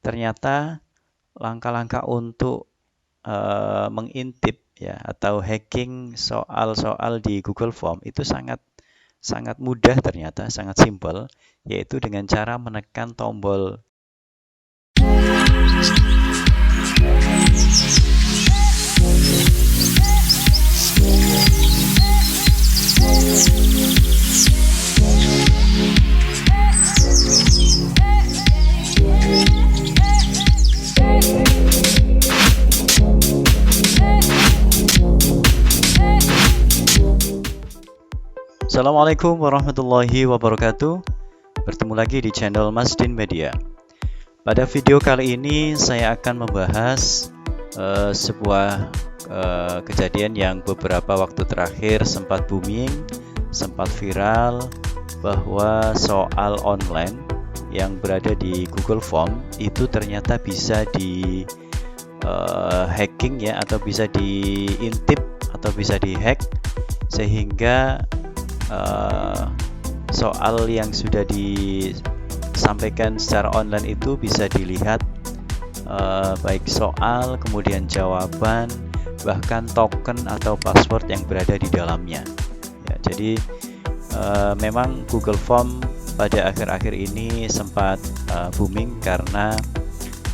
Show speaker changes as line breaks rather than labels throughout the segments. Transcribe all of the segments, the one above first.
ternyata langkah-langkah untuk mengintip ya atau hacking soal-soal di Google Form itu sangat mudah, ternyata sangat simpel, yaitu dengan cara menekan tombol Assalamualaikum warahmatullahi wabarakatuh. Bertemu lagi di channel Masdin Media. Pada video kali ini saya akan membahas sebuah kejadian yang beberapa waktu terakhir sempat booming, sempat viral, bahwa soal online yang berada di Google Form itu ternyata bisa di hacking ya, atau bisa diintip atau bisa dihack, sehingga soal yang sudah disampaikan secara online itu bisa dilihat, baik soal, kemudian jawaban, bahkan token atau password yang berada di dalamnya ya. Jadi memang Google Form pada akhir-akhir ini sempat booming karena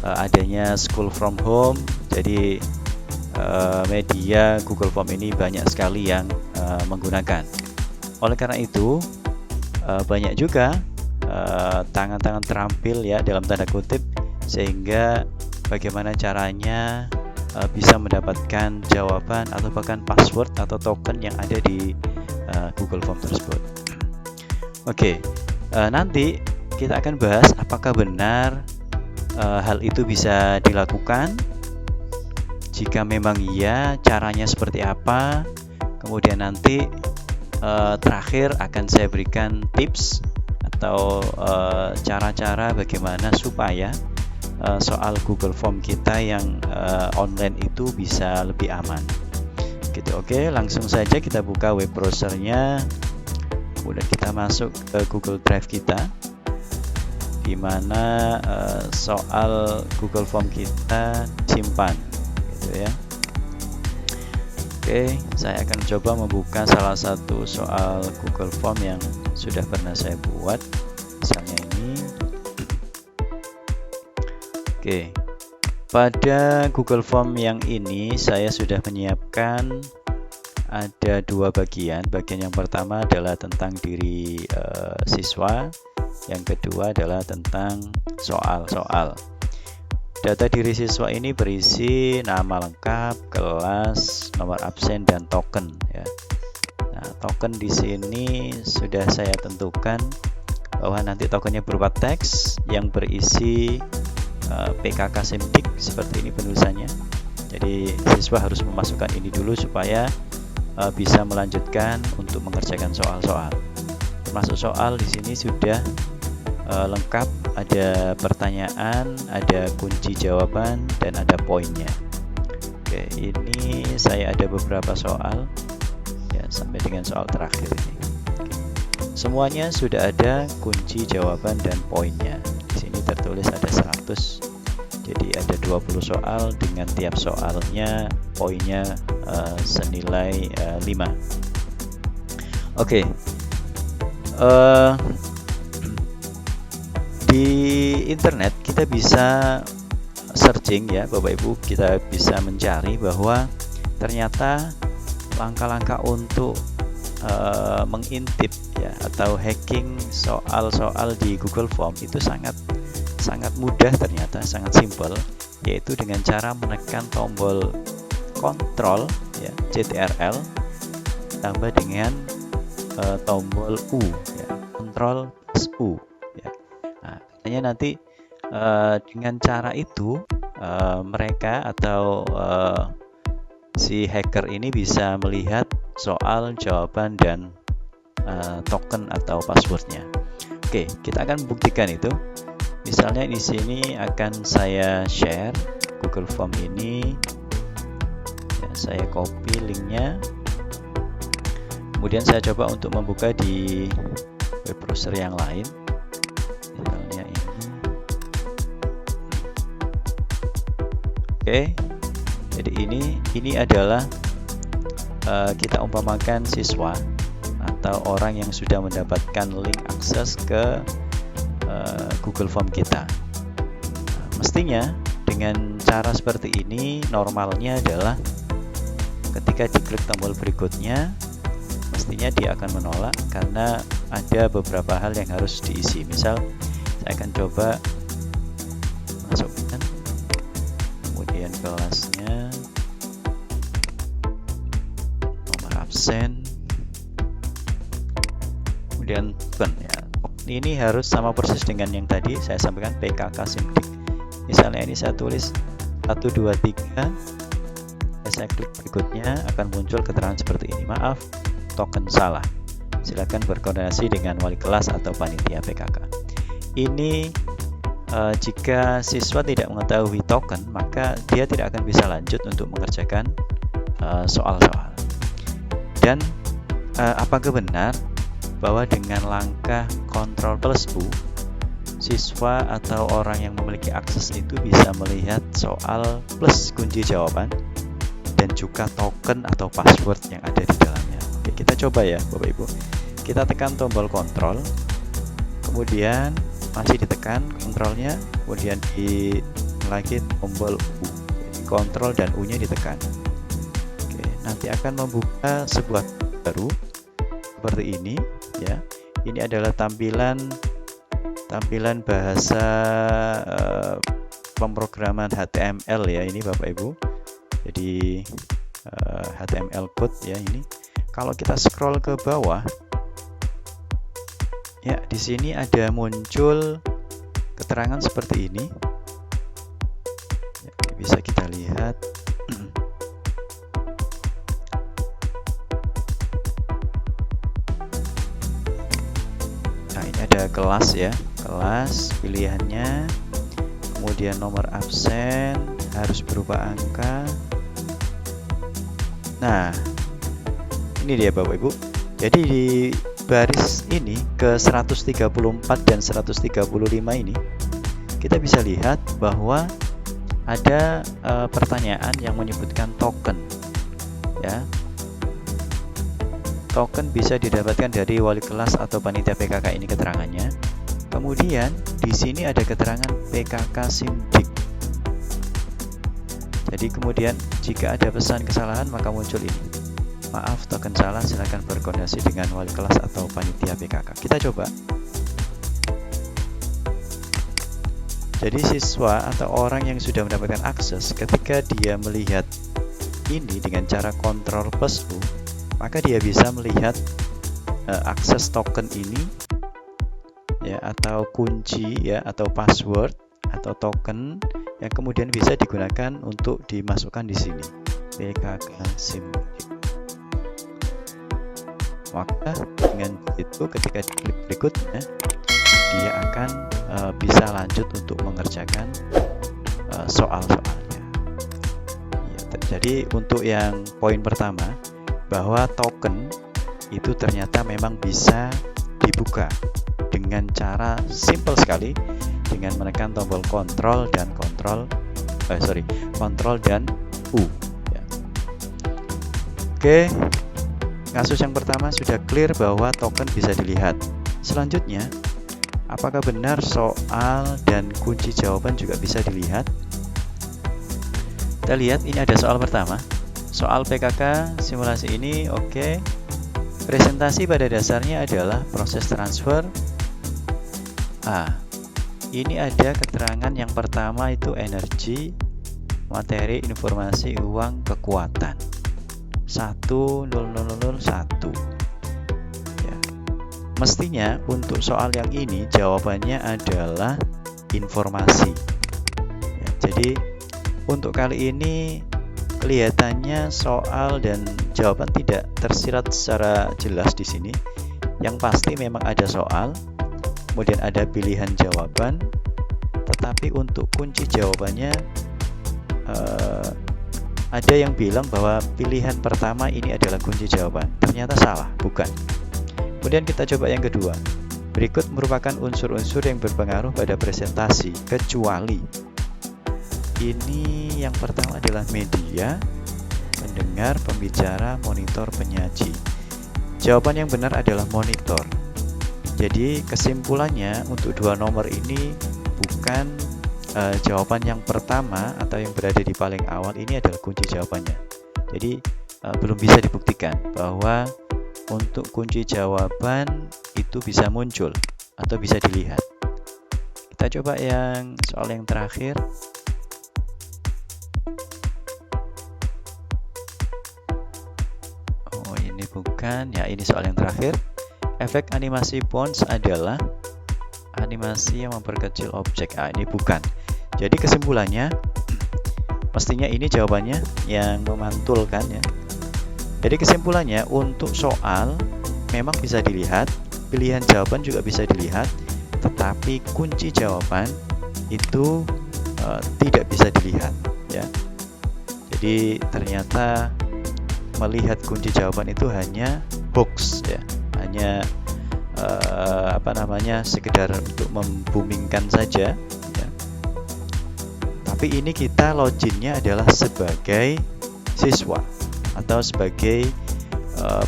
adanya school from home. Jadi media Google Form ini banyak sekali yang menggunakan. Oleh karena itu, banyak juga tangan-tangan terampil ya dalam tanda kutip, sehingga bagaimana caranya bisa mendapatkan jawaban atau bahkan password atau token yang ada di Google Form tersebut. Oke, nanti kita akan bahas apakah benar hal itu bisa dilakukan. Jika memang iya, caranya seperti apa. Kemudian nanti terakhir akan saya berikan tips atau cara-cara bagaimana supaya soal Google Form kita yang online itu bisa lebih aman gitu. Oke, langsung saja kita buka web browsernya, kemudian kita masuk ke Google Drive kita, di mana soal Google Form kita simpan gitu ya. Oke, saya akan coba membuka salah satu soal Google Form yang sudah pernah saya buat, misalnya ini. Oke, pada Google Form yang ini saya sudah menyiapkan ada dua bagian. Bagian yang pertama adalah tentang diri siswa, yang kedua adalah tentang soal-soal. Data diri siswa ini berisi nama lengkap, kelas, nomor absen, dan token ya. Nah, token di sini sudah saya tentukan bahwa nanti tokennya berupa teks yang berisi PKK Simdik, seperti ini penulisannya. Jadi siswa harus memasukkan ini dulu supaya bisa melanjutkan untuk mengerjakan soal-soal. Termasuk soal di sini sudah lengkap, ada pertanyaan, ada kunci jawaban, dan ada poinnya. Oke, ini saya ada beberapa soal ya, sampai dengan soal terakhir ini. Semuanya sudah ada kunci jawaban dan poinnya. Di sini tertulis ada 100. Jadi ada 20 soal dengan tiap soalnya poinnya senilai 5. Oke. Di internet kita bisa searching ya Bapak Ibu, kita bisa mencari bahwa ternyata langkah-langkah untuk mengintip ya atau hacking soal-soal di Google Form itu sangat mudah, ternyata sangat simpel, yaitu dengan cara menekan tombol Ctrl ya, CTRL tambah dengan tombol U ya, Ctrl plus U. Nanti dengan cara itu mereka atau si hacker ini bisa melihat soal, jawaban, dan token atau passwordnya. Oke, kita akan buktikan itu. Misalnya di sini akan saya share Google Form ini ya, saya copy linknya, kemudian saya coba untuk membuka di web browser yang lain. Misalnya ini. Oke, jadi ini adalah kita umpamakan siswa atau orang yang sudah mendapatkan link akses ke Google Form kita. Nah, mestinya dengan cara seperti ini normalnya adalah ketika diklik tombol berikutnya mestinya dia akan menolak karena ada beberapa hal yang harus diisi. Misal saya akan coba masukkan kemudian kelasnya, nomor absen, kemudian token ya. Ini harus sama persis dengan yang tadi saya sampaikan PKK SIMDIK. Misalnya ini saya tulis 1, 2, 3, saya klik berikutnya akan muncul keterangan seperti ini. Maaf, token salah. Silakan berkoordinasi dengan wali kelas atau panitia PKK. Ini jika siswa tidak mengetahui token, maka dia tidak akan bisa lanjut untuk mengerjakan soal-soal. Dan apakah benar bahwa dengan langkah Ctrl plus U, siswa atau orang yang memiliki akses itu bisa melihat soal plus kunci jawaban dan juga token atau password yang ada di dalamnya. Oke, kita coba ya Bapak Ibu. Kita tekan tombol Ctrl, kemudian masih ditekan Ctrl-nya, kemudian lagi tombol U. Jadi Ctrl dan U-nya ditekan. Oke, nanti akan membuka sebuah baru seperti ini ya. Ini adalah tampilan bahasa pemrograman HTML ya, ini Bapak Ibu. Jadi HTML code ya ini. Kalau kita scroll ke bawah ya, di sini ada muncul keterangan seperti ini ya, bisa kita lihat. Nah, ini ada kelas ya, kelas pilihannya, kemudian nomor absen harus berupa angka. Nah, ini dia Bapak Ibu. Jadi di baris ini ke 134 dan 135 ini kita bisa lihat bahwa ada pertanyaan yang menyebutkan token ya. Token bisa didapatkan dari wali kelas atau panitia PKK, ini keterangannya. Kemudian di sini ada keterangan PKK SIMDIK. Jadi kemudian jika ada pesan kesalahan maka muncul ini. Maaf, token salah, silakan berkoordinasi dengan wali kelas atau panitia PKK. Kita coba. Jadi siswa atau orang yang sudah mendapatkan akses, ketika dia melihat ini dengan cara Ctrl plus U, maka dia bisa melihat akses token ini ya, atau kunci ya, atau password atau token yang kemudian bisa digunakan untuk dimasukkan di sini PKK SIMDIK. Maka dengan itu ketika diklik berikutnya dia akan bisa lanjut untuk mengerjakan soal-soalnya ya. Jadi untuk yang poin pertama, bahwa token itu ternyata memang bisa dibuka dengan cara simple sekali dengan menekan tombol Ctrl dan Ctrl dan U ya. Oke, kasus yang pertama sudah clear bahwa token bisa dilihat. Selanjutnya, apakah benar soal dan kunci jawaban juga bisa dilihat? Kita lihat, ini ada soal pertama. Soal PKK simulasi ini oke. Presentasi pada dasarnya adalah proses transfer. Ini ada keterangan yang pertama itu energi, materi, informasi, uang, kekuatan. 10001 ya. Mestinya untuk soal yang ini jawabannya adalah informasi ya. Jadi untuk kali ini kelihatannya soal dan jawaban tidak tersirat secara jelas di sini. Yang pasti memang ada soal, kemudian ada pilihan jawaban, tetapi untuk kunci jawabannya ada yang bilang bahwa pilihan pertama ini adalah kunci jawaban. Ternyata salah, bukan. Kemudian kita coba yang kedua. Berikut merupakan unsur-unsur yang berpengaruh pada presentasi, kecuali. ini yang pertama adalah media, pendengar, pembicara, monitor, penyaji. Jawaban yang benar adalah monitor. Jadi kesimpulannya untuk dua nomor ini bukan jawaban yang pertama atau yang berada di paling awal ini adalah kunci jawabannya. Jadi belum bisa dibuktikan bahwa untuk kunci jawaban itu bisa muncul atau bisa dilihat. Kita coba yang soal yang terakhir. Oh, ini bukan. Ya, ini soal yang terakhir. Efek animasi Bounce adalah animasi yang memperkecil objek. Ini bukan. Jadi kesimpulannya pastinya ini jawabannya yang memantulkan ya. Jadi kesimpulannya untuk soal memang bisa dilihat, pilihan jawaban juga bisa dilihat, tetapi kunci jawaban itu tidak bisa dilihat ya. Jadi ternyata melihat kunci jawaban itu hanya hoax ya, hanya sekedar untuk membumingkan saja ya. Tapi ini kita loginnya adalah sebagai siswa atau sebagai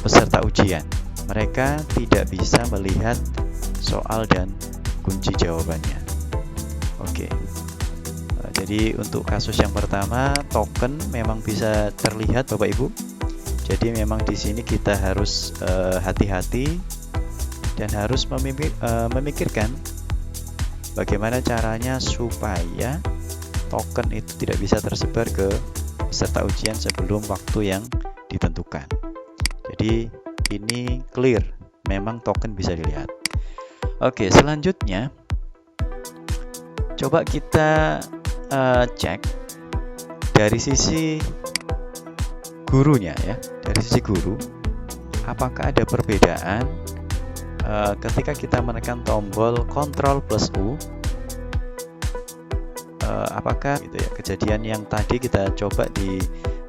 peserta ujian. Mereka tidak bisa melihat soal dan kunci jawabannya. Oke. Jadi untuk kasus yang pertama, token memang bisa terlihat Bapak Ibu. Jadi memang di sini kita harus hati-hati dan harus memikirkan bagaimana caranya supaya token itu tidak bisa tersebar ke peserta ujian sebelum waktu yang ditentukan. Jadi ini clear, memang token bisa dilihat. Oke, selanjutnya coba kita cek dari sisi gurunya ya, dari sisi guru, apakah ada perbedaan ketika kita menekan tombol Ctrl plus U, apakah gitu ya, kejadian yang tadi kita coba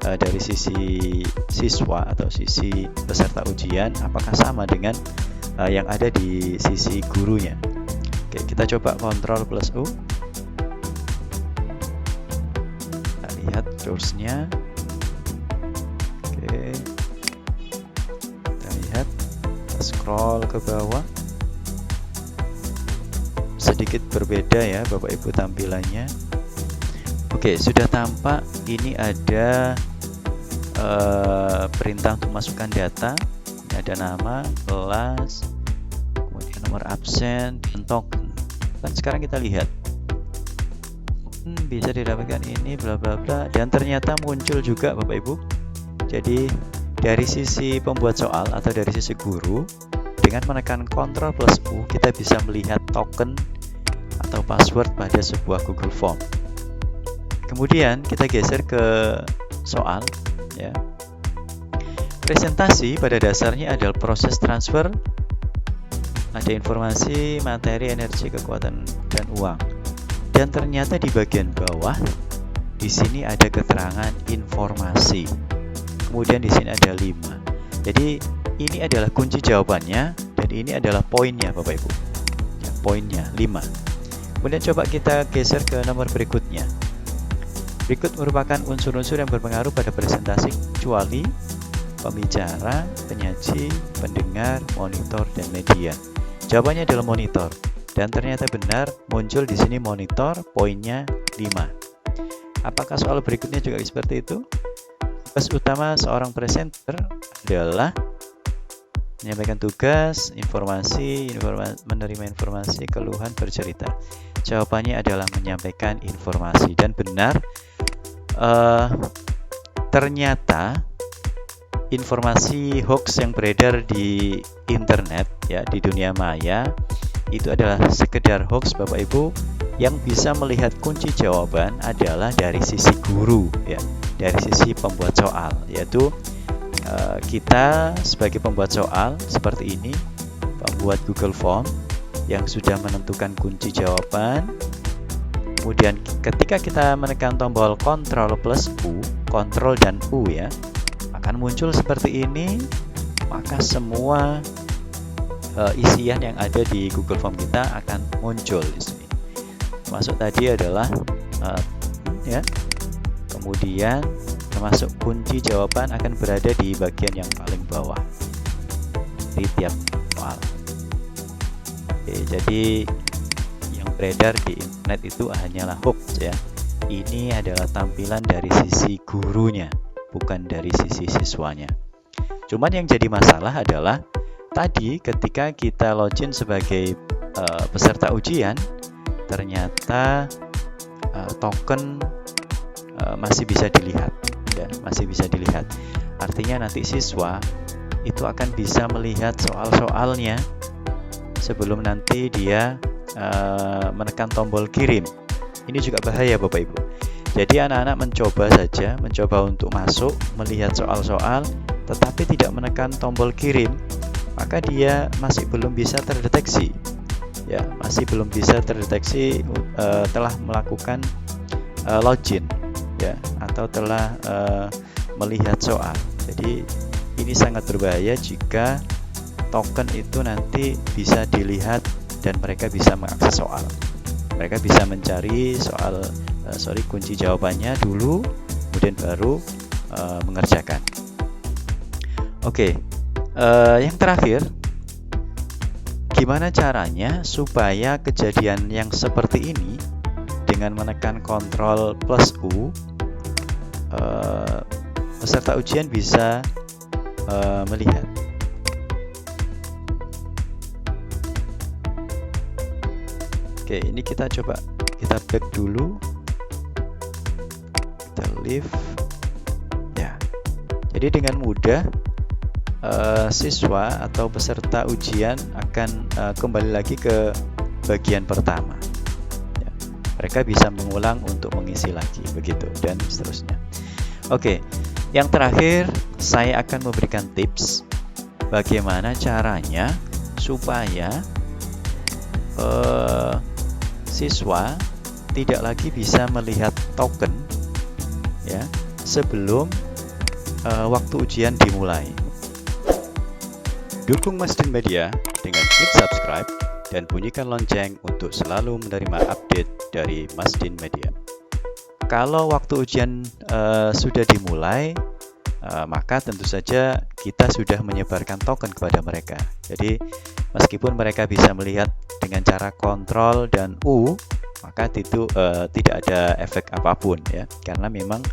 dari sisi siswa atau sisi peserta ujian, apakah sama dengan yang ada di sisi gurunya. Oke, kita coba Ctrl plus U. Kita lihat source-nya. Oke, kita lihat, kita scroll ke bawah. Sedikit berbeda ya Bapak Ibu tampilannya. Oke, sudah tampak. Ini ada perintah untuk masukkan data. Ini ada nama, kelas, kemudian nomor absen, dan token. Dan sekarang kita lihat bisa didapatkan ini bla bla bla, dan ternyata muncul juga Bapak Ibu. Jadi dari sisi pembuat soal atau dari sisi guru, dengan menekan Ctrl plus U kita bisa melihat token atau password pada sebuah Google Form. Kemudian kita geser ke soal ya. Presentasi pada dasarnya adalah proses transfer, ada informasi, materi, energi, kekuatan, dan uang. Dan ternyata di bagian bawah di sini ada keterangan informasi. Kemudian di sini ada 5. Jadi ini adalah kunci jawabannya dan ini adalah poinnya Bapak Ibu. Ya, poinnya 5. Kemudian coba kita geser ke nomor berikutnya. Berikut merupakan unsur-unsur yang berpengaruh pada presentasi kecuali pembicara, penyaji, pendengar, monitor, dan media. Jawabannya adalah monitor. Dan ternyata benar, muncul di sini monitor, poinnya 5. Apakah soal berikutnya juga seperti itu? Tugas utama seorang presenter adalah menyampaikan tugas, menerima informasi, keluhan, bercerita. Jawabannya adalah menyampaikan informasi. Dan benar, ternyata informasi hoax yang beredar di internet ya, di dunia maya itu adalah sekedar hoax Bapak Ibu. Yang bisa melihat kunci jawaban adalah dari sisi guru ya, dari sisi pembuat soal, yaitu kita sebagai pembuat soal seperti ini, pembuat Google Form yang sudah menentukan kunci jawaban. Kemudian ketika kita menekan tombol Ctrl plus U, Ctrl dan U ya, akan muncul seperti ini. Maka semua isian yang ada di Google Form kita akan muncul di sini. Termasuk tadi adalah ya. Kemudian termasuk kunci jawaban akan berada di bagian yang paling bawah di tiap soal. Oke, jadi yang beredar di internet itu hanyalah hoax ya. Ini adalah tampilan dari sisi gurunya, bukan dari sisi siswanya. Cuman yang jadi masalah adalah tadi ketika kita login sebagai peserta ujian, ternyata token masih bisa dilihat ya, masih bisa dilihat. Artinya nanti siswa itu akan bisa melihat soal-soalnya sebelum nanti dia menekan tombol kirim. Ini juga bahaya Bapak Ibu. Jadi anak-anak mencoba untuk masuk, melihat soal-soal, tetapi tidak menekan tombol kirim, maka dia masih belum bisa terdeteksi. Ya, masih belum bisa terdeteksi telah melakukan login ya, atau telah melihat soal. Jadi ini sangat berbahaya jika token itu nanti bisa dilihat dan mereka bisa mengakses soal. Mereka bisa mencari soal kunci jawabannya dulu, kemudian baru mengerjakan. Oke, yang terakhir, gimana caranya supaya kejadian yang seperti ini dengan menekan Ctrl plus U, peserta ujian bisa melihat. Oke, ini kita back dulu, kita leave ya. Jadi dengan mudah siswa atau peserta ujian akan kembali lagi ke bagian pertama ya. Mereka bisa mengulang untuk mengisi lagi, begitu, dan seterusnya. Oke, yang terakhir saya akan memberikan tips bagaimana caranya supaya siswa tidak lagi bisa melihat token ya sebelum waktu ujian dimulai. Dukung Masdin Media dengan klik subscribe dan bunyikan lonceng untuk selalu menerima update dari Masdin Media. Kalau waktu ujian sudah dimulai, maka tentu saja kita sudah menyebarkan token kepada mereka. Jadi meskipun mereka bisa melihat dengan cara Ctrl dan U, maka itu tidak ada efek apapun ya, karena memang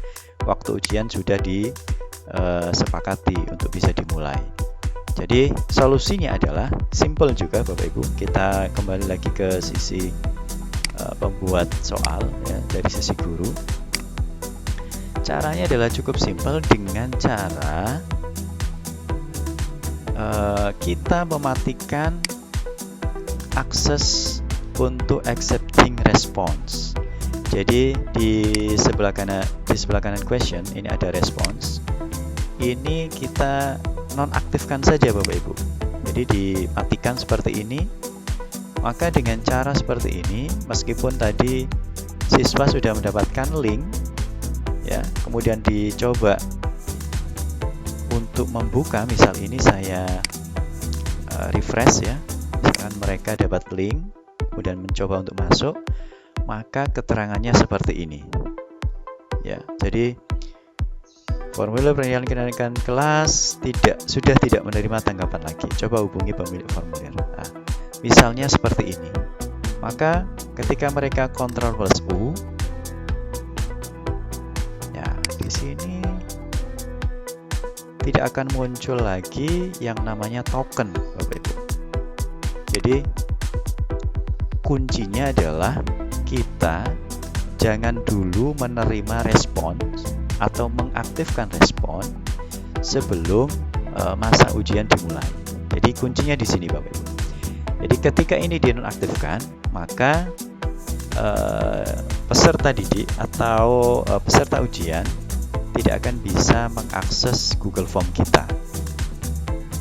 waktu ujian sudah disepakati untuk bisa dimulai. Jadi solusinya adalah simple juga Bapak Ibu. Kita kembali lagi ke sisi pembuat soal ya, dari sisi guru. Caranya adalah cukup simpel dengan cara kita mematikan akses untuk accepting response. Jadi di sebelah kanan question ini ada response. Ini kita nonaktifkan saja Bapak Ibu. Jadi dimatikan seperti ini. Maka dengan cara seperti ini, meskipun tadi siswa sudah mendapatkan link ya, kemudian dicoba untuk membuka, misal ini saya refresh ya, misalkan mereka dapat link kemudian mencoba untuk masuk, maka keterangannya seperti ini ya. Jadi formulir penilaian kenaikan kelas sudah tidak menerima tanggapan lagi, coba hubungi pemilik formulir. Nah, misalnya seperti ini. Maka ketika mereka Ctrl plus U ya, di sini tidak akan muncul lagi yang namanya token Bapak Ibu. Jadi kuncinya adalah kita jangan dulu menerima respon atau mengaktifkan respon sebelum masa ujian dimulai. Jadi kuncinya di sini Bapak Ibu. Jadi ketika ini dinonaktifkan, maka peserta didik atau peserta ujian tidak akan bisa mengakses Google Form kita.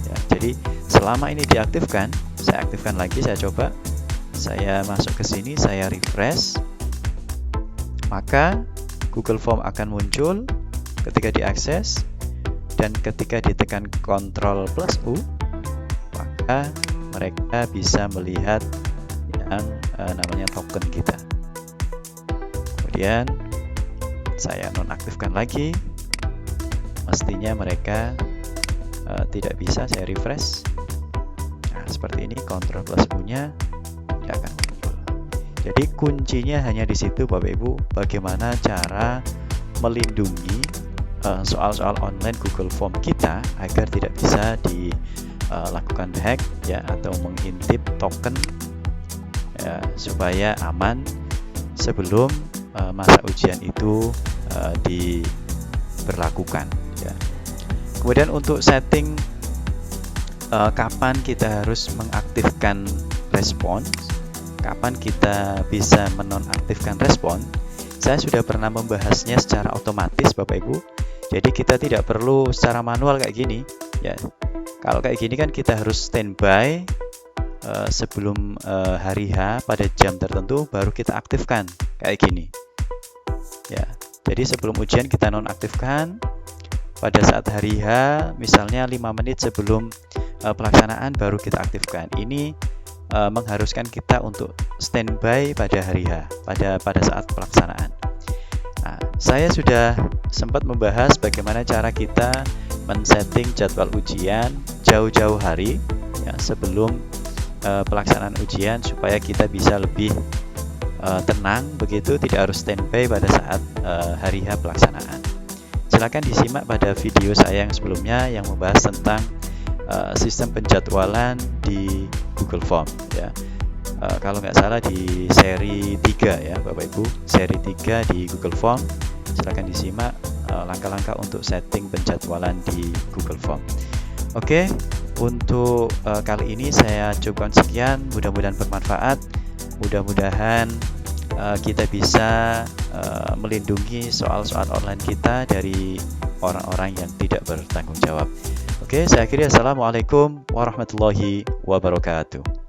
Ya, jadi selama ini diaktifkan, saya aktifkan lagi, saya coba, saya masuk ke sini, saya refresh, maka Google Form akan muncul ketika diakses, dan ketika ditekan Ctrl plus U, maka mereka bisa melihat yang namanya token kita. Kemudian Saya nonaktifkan lagi. Mestinya mereka tidak bisa. Saya refresh. Nah, seperti ini, Ctrl plus U-nya tidak akan muncul. Jadi kuncinya hanya di situ Bapak Ibu, bagaimana cara melindungi soal-soal online Google Form kita agar tidak bisa dilakukan hack ya, atau mengintip token ya, supaya aman sebelum masa ujian itu diberlakukan ya. Kemudian untuk setting kapan kita harus mengaktifkan respons, kapan kita bisa menonaktifkan respon, saya sudah pernah membahasnya secara otomatis Bapak Ibu. Jadi kita tidak perlu secara manual kayak gini ya. Kalau kayak gini kan kita harus standby sebelum hari H pada jam tertentu baru kita aktifkan kayak gini ya. Jadi sebelum ujian kita nonaktifkan, pada saat hari H misalnya 5 menit sebelum pelaksanaan baru kita aktifkan. Ini mengharuskan kita untuk standby pada hari H, pada saat pelaksanaan. Nah, saya sudah sempat membahas bagaimana cara kita men-setting jadwal ujian jauh-jauh hari ya, sebelum pelaksanaan ujian supaya kita bisa lebih tenang begitu, tidak harus standby pada saat hari H pelaksanaan. Silakan disimak pada video saya yang sebelumnya yang membahas tentang sistem penjadwalan di Google Form ya. Kalau nggak salah di seri 3 ya Bapak Ibu, seri 3 di Google Form. Silakan disimak langkah-langkah untuk setting penjadwalan di Google Form. Oke, untuk kali ini saya cukupkan sekian, mudah-mudahan bermanfaat. Mudah-mudahan kita bisa melindungi soal-soal online kita dari orang-orang yang tidak bertanggung jawab. Oke, saya akhiri. Assalamualaikum warahmatullahi wabarakatuh.